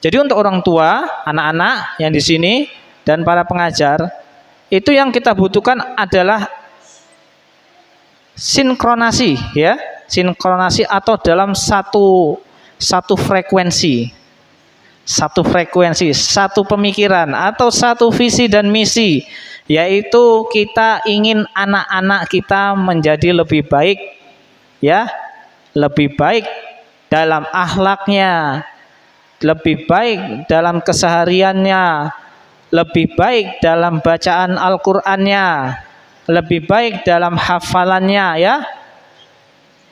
Jadi untuk orang tua, anak-anak yang di sini dan para pengajar, itu yang kita butuhkan adalah sinkronasi, ya, sinkronasi atau dalam satu frekuensi, satu pemikiran atau satu visi dan misi, yaitu kita ingin anak-anak kita menjadi lebih baik, ya, lebih baik dalam akhlaknya, lebih baik dalam kesehariannya, lebih baik dalam bacaan Al-Qur'annya, lebih baik dalam hafalannya, ya.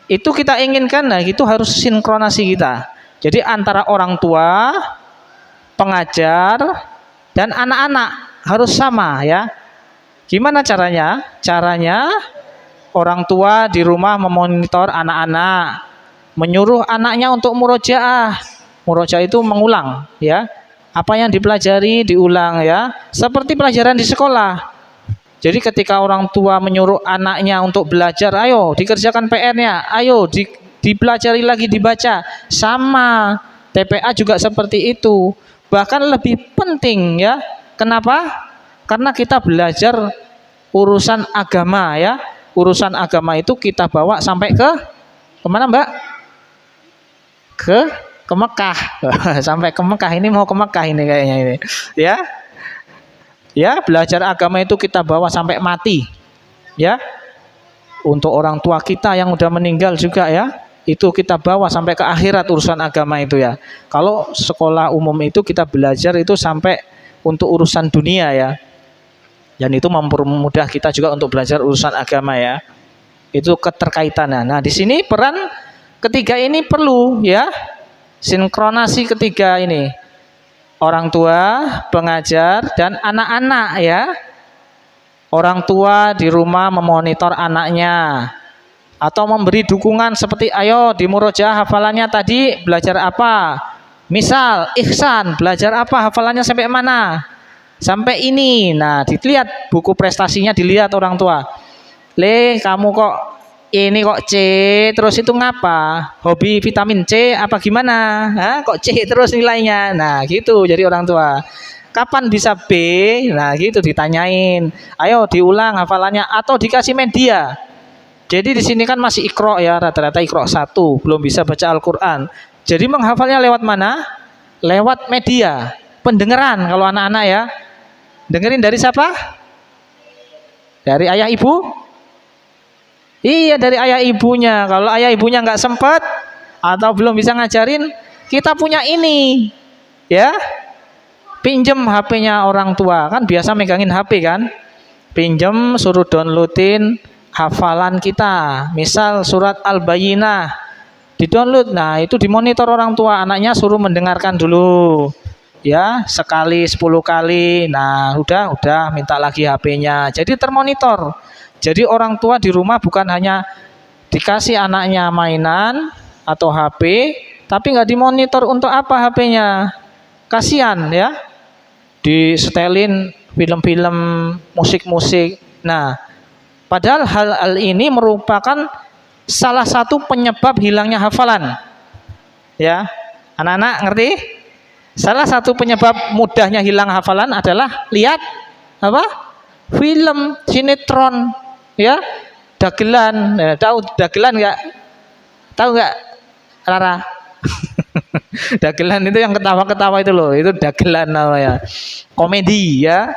Itu kita inginkan. Nah, itu harus sinkronasi kita. Jadi antara orang tua, pengajar, dan anak-anak harus sama, ya. Gimana caranya? Caranya orang tua di rumah memonitor anak-anak, menyuruh anaknya untuk murojaah. Murojaah itu mengulang, ya. Apa yang dipelajari diulang, ya. Seperti pelajaran di sekolah. Jadi ketika orang tua menyuruh anaknya untuk belajar, ayo dikerjakan PR-nya, ayo dipelajari lagi, dibaca. Sama, TPA juga seperti itu. Bahkan lebih penting, ya. Kenapa? Karena kita belajar urusan agama, ya. Urusan agama itu kita bawa sampai kemana, Mbak? Ke Mekah. Sampai ke Mekah. Ini mau ke Mekah ini kayaknya ini, ya. Ya, belajar agama itu kita bawa sampai mati, ya. Untuk orang tua kita yang udah meninggal juga, ya, itu kita bawa sampai ke akhirat urusan agama itu, ya. Kalau sekolah umum itu kita belajar itu sampai untuk urusan dunia, ya. Dan itu mempermudah kita juga untuk belajar urusan agama, ya. Itu keterkaitannya. Nah, di sini peran ketiga ini perlu, ya. Sinkronasi ketiga ini. Orang tua, pengajar, dan anak-anak, ya. Orang tua di rumah memonitor anaknya atau memberi dukungan seperti ayo di murojaah hafalannya tadi belajar apa? Misal Ihsan belajar apa, hafalannya sampai mana? Sampai ini. Nah, dilihat buku prestasinya, dilihat orang tua. Kamu kok ini kok C terus, itu ngapa? Hobi vitamin C apa gimana? Hah, kok C terus nilainya? Nah, gitu. Jadi orang tua, kapan bisa B? Nah, gitu ditanyain. Ayo diulang hafalannya atau dikasih media. Jadi di sini kan masih Iqra, ya, rata-rata Iqra 1, belum bisa baca Al-Qur'an. Jadi menghafalnya lewat mana? Lewat media. Pendengaran kalau anak-anak, ya. Dengerin dari siapa? Dari ayah ibu? Iya, dari ayah ibunya. Kalau ayah ibunya nggak sempat atau belum bisa ngajarin, kita punya ini, ya. Pinjem HP-nya orang tua, kan biasa megangin HP kan. Pinjem, suruh downloadin hafalan kita. Misal surat Al-Bayyinah, di-download. Nah, itu dimonitor orang tua, anaknya suruh mendengarkan dulu, ya, sekali 10 kali. Nah, udah minta lagi HP-nya. Jadi termonitor. Jadi orang tua di rumah bukan hanya dikasih anaknya mainan atau HP, tapi nggak dimonitor untuk apa HP-nya. Kasihan, ya. Disetelin film-film, musik-musik. Nah, padahal hal ini merupakan salah satu penyebab hilangnya hafalan. Ya, anak-anak ngerti? Salah satu penyebab mudahnya hilang hafalan adalah lihat apa? Film, sinetron. Ya, dagelan. Tahu dagelan nggak? Tahu nggak, Rara? Dagelan itu yang ketawa-ketawa itu loh, itu dagelan namanya. Komedi, ya.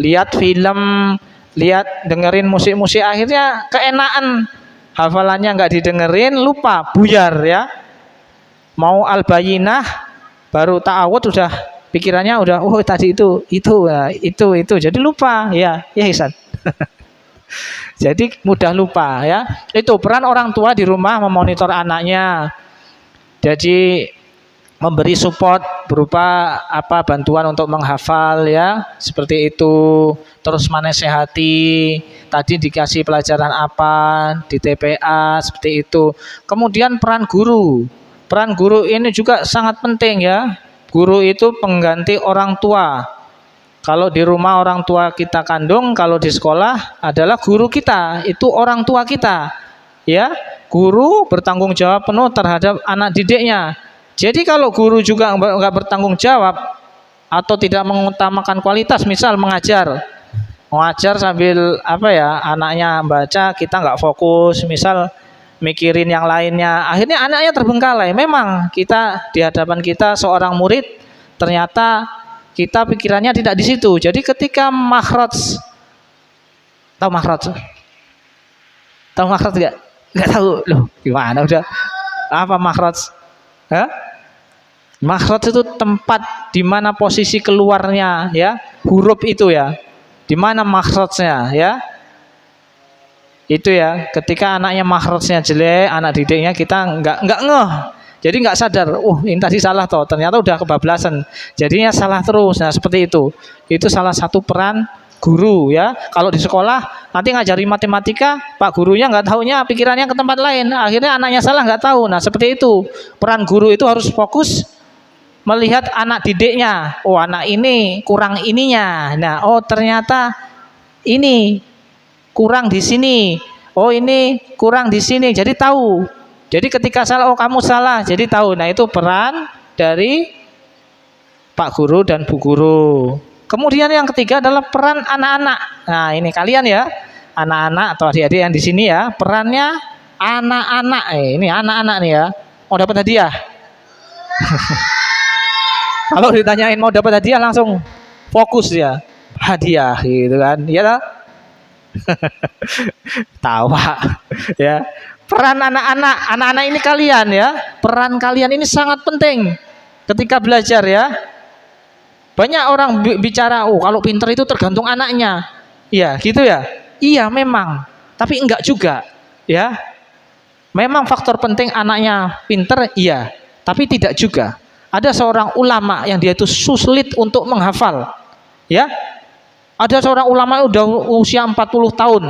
Lihat film, lihat dengerin musik-musik, akhirnya keenaan. Hafalannya nggak didengerin, lupa, buyar, ya. Mau Al-Bayyinah baru ta'awud sudah pikirannya udah tadi itu. Jadi lupa, ya Ihsan. Jadi mudah lupa, ya. Itu peran orang tua di rumah memonitor anaknya. Jadi memberi support berupa apa, bantuan untuk menghafal, ya, seperti itu. Terus menasehati, tadi dikasih pelajaran apa di TPA, seperti itu. Kemudian peran guru ini juga sangat penting, ya. Guru itu pengganti orang tua. Kalau di rumah orang tua kita kandung, kalau di sekolah adalah guru kita, itu orang tua kita, ya. Guru bertanggung jawab penuh terhadap anak didiknya. Jadi kalau guru juga nggak bertanggung jawab atau tidak mengutamakan kualitas, misal mengajar sambil apa ya, anaknya baca kita nggak fokus, misal mikirin yang lainnya, akhirnya anaknya terbengkalai. Memang kita di hadapan kita seorang murid, ternyata kita pikirannya tidak di situ. Jadi ketika makhraj, tahu makhraj? Tahu makhraj nggak? Nggak tahu loh, gimana udah apa makhraj? Hah? Makhraj itu tempat di mana posisi keluarnya ya, huruf itu ya. Di mana makhrajnya ya? Itu ya, ketika anaknya makhrajnya jelek, anak didiknya kita nggak ngeh. Jadi nggak sadar, ini tadi salah toh, ternyata udah kebablasan. Jadinya salah terus. Nah, seperti itu. Itu salah satu peran guru ya. Kalau di sekolah nanti ngajari matematika, Pak gurunya nggak taunya pikirannya ke tempat lain. Akhirnya anaknya salah nggak tahu. Nah, seperti itu. Peran guru itu harus fokus melihat anak didiknya. Oh, anak ini kurang ininya. Nah, oh ternyata ini kurang di sini. Oh, ini kurang di sini. Jadi tahu. Jadi ketika salah, oh kamu salah. Jadi tahu. Nah, itu peran dari Pak Guru dan Bu Guru. Kemudian yang ketiga adalah peran anak-anak. Nah, ini kalian ya, anak-anak atau adik-adik yang di sini ya, perannya anak-anak. Ini anak-anak nih ya. Mau dapat hadiah? Kalau ditanyain mau dapat hadiah langsung fokus ya, hadiah gitu kan, ya tak? Tawa ya. Peran anak-anak ini kalian ya, peran kalian ini sangat penting ketika belajar ya. Banyak orang bicara, oh kalau pinter itu tergantung anaknya, ya gitu ya. Iya memang, tapi enggak juga ya. Memang faktor penting anaknya pinter, iya, tapi tidak juga. Ada seorang ulama yang dia itu sulit untuk menghafal ya. Ada seorang ulama udah usia 40 tahun.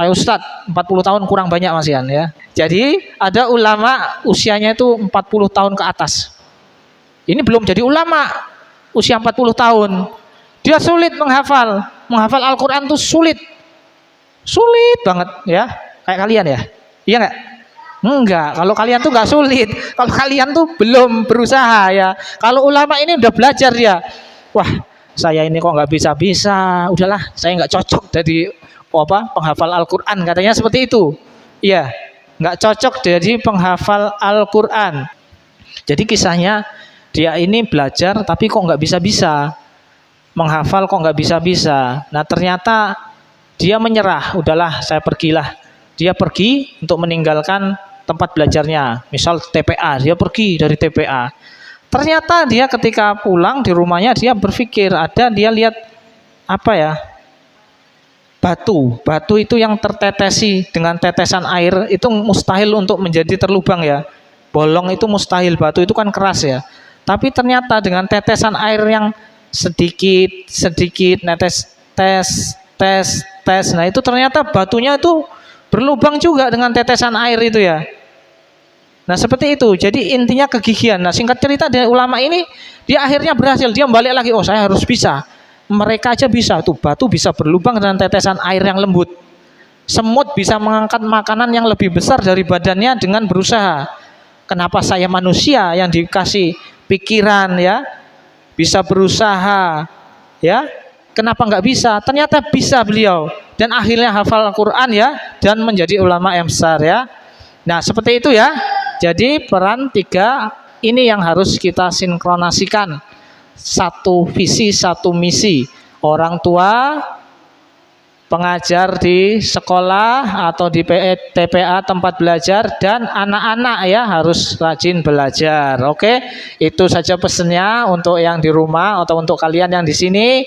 Ayo Ustaz, 40 tahun kurang banyak Masian ya. Jadi ada ulama usianya itu 40 tahun ke atas. Ini belum jadi ulama, usia 40 tahun. Dia sulit menghafal. Menghafal Al-Quran itu sulit. Sulit banget ya. Kayak kalian ya. Iya enggak? Enggak, kalau kalian tuh enggak sulit. Kalau kalian tuh belum berusaha ya. Kalau ulama ini udah belajar ya. Wah, saya ini kok enggak bisa-bisa. Udahlah, saya enggak cocok jadi penghafal Al-Quran. Katanya seperti itu. Iya, enggak cocok jadi penghafal Al-Quran. Jadi kisahnya dia ini belajar tapi kok enggak bisa-bisa. Menghafal kok enggak bisa-bisa. Nah, ternyata dia menyerah. Udahlah, saya pergilah. Dia pergi untuk meninggalkan tempat belajarnya, misal TPA, dia pergi dari TPA. Ternyata dia ketika pulang di rumahnya dia berpikir, dia lihat apa ya, batu itu yang tertetesi dengan tetesan air itu mustahil untuk menjadi terlubang ya. Bolong itu mustahil, batu itu kan keras ya. Tapi ternyata dengan tetesan air yang sedikit netes, tes, nah itu ternyata batunya itu berlubang juga dengan tetesan air itu ya. Nah seperti itu. Jadi intinya kegigihan. Nah singkat cerita dari ulama ini, dia akhirnya berhasil. Dia balik lagi. Oh saya harus bisa. Mereka aja bisa. Tuh batu bisa berlubang dengan tetesan air yang lembut. Semut bisa mengangkat makanan yang lebih besar dari badannya dengan berusaha. Kenapa saya manusia yang dikasih pikiran ya, bisa berusaha ya? Kenapa nggak bisa? Ternyata bisa beliau. Dan akhirnya hafal Al-Quran ya, dan menjadi ulama yang besar ya. Nah seperti itu ya. Jadi peran 3 ini yang harus kita sinkronasikan. Satu visi, satu misi. Orang tua, pengajar di sekolah atau di TPA tempat belajar, dan anak-anak ya harus rajin belajar. Oke, itu saja pesannya untuk yang di rumah atau untuk kalian yang di sini.